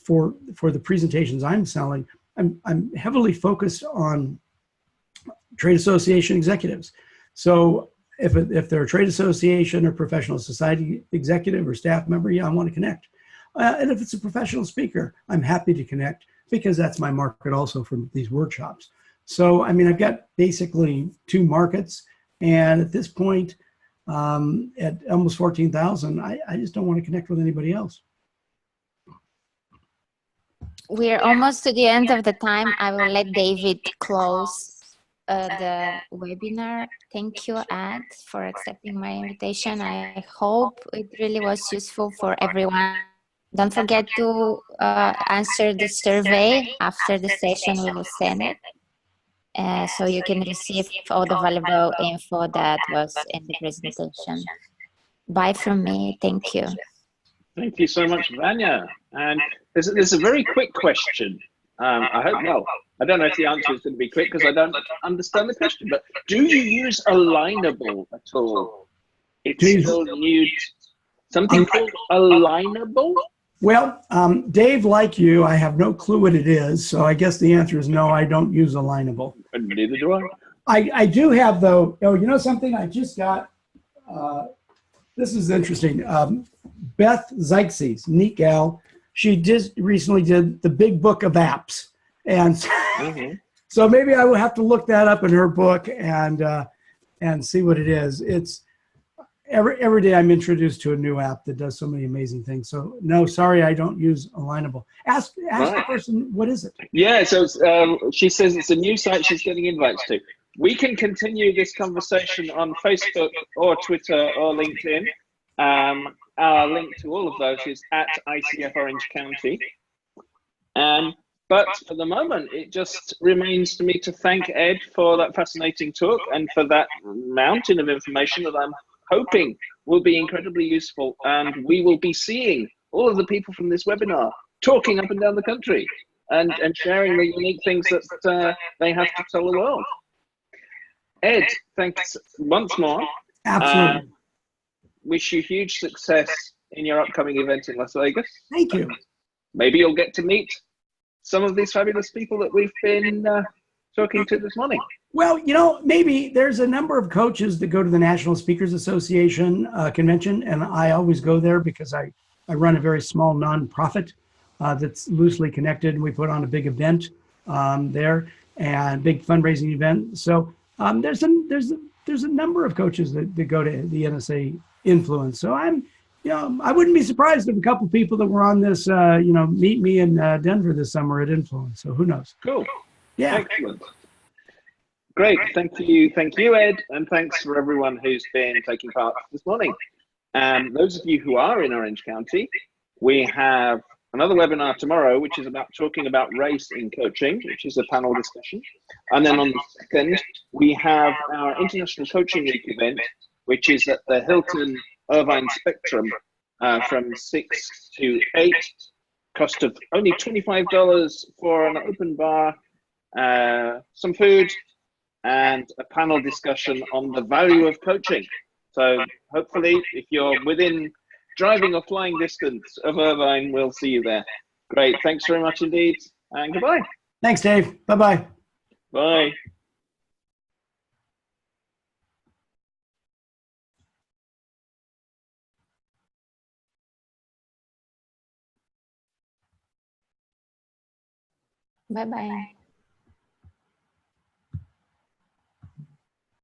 for the presentations I'm selling, I'm heavily focused on trade association executives. So if they're a trade association or professional society executive or staff member, I want to connect. And if it's a professional speaker, I'm happy to connect because that's my market also for these workshops. So, I've got basically two markets. And at this point, at almost 14,000, I just don't want to connect with anybody else. We're almost to the end of the time. I will let David close the webinar. Thank you, Ed, for accepting my invitation. I hope it really was useful for everyone. Don't forget to answer the survey after the session. We will send it so you can receive all the valuable info that was in the presentation. Bye from me. Thank you. Thank you so much, Vanya. And there's a very quick question. I hope, well, I don't know if the answer is going to be quick because I don't understand the question, but do you use Alignable at all? It's still new. Something called Alignable? Well, Dave, like you, I have no clue what it is. So I guess the answer is no, I don't use Alignable. And neither do I. I do have though. Oh, you know something? I just got. This is interesting. Beth Zeitzes, neat gal. She just recently did the Big Book of Apps, and so maybe I will have to look that up in her book and see what it is. It's every day I'm introduced to a new app that does so many amazing things. So no, sorry, I don't use Alignable. Ask the person, what is it? Yeah, so she says it's a new site she's getting invites to. We can continue this conversation on Facebook or Twitter or LinkedIn. Our link to all of those is at ICF Orange County. But for the moment, it just remains to me to thank Ed for that fascinating talk and for that mountain of information that I'm hoping will be incredibly useful. And we will be seeing all of the people from this webinar talking up and down the country and sharing the unique things that they have to tell the world. Ed, thanks once more. Absolutely. Wish you huge success in your upcoming event in Las Vegas. Thank you. Maybe you'll get to meet some of these fabulous people that we've been talking to this morning. Well, you know, maybe there's a number of coaches that go to the National Speakers Association convention, and I always go there because I run a very small nonprofit that's loosely connected, and we put on a big event there and big fundraising event. So there's a number of coaches that go to the NSA Influence. So I wouldn't be surprised if a couple of people that were on this, meet me in Denver this summer at Influence. So who knows? Cool. Yeah. Excellent. Great. Thank you, Ed, and thanks for everyone who's been taking part this morning. Those of you who are in Orange County, we have another webinar tomorrow, which is talking about race in coaching, which is a panel discussion. And then on the second, we have our International Coaching Week event, which is at the Hilton Irvine Spectrum from 6 to 8. Cost of only $25 for an open bar, some food, and a panel discussion on the value of coaching. So hopefully, if you're within driving or flying distance of Irvine, we'll see you there. Great. Thanks very much indeed, and goodbye. Thanks, Dave. Bye-bye. Bye. Bye-bye.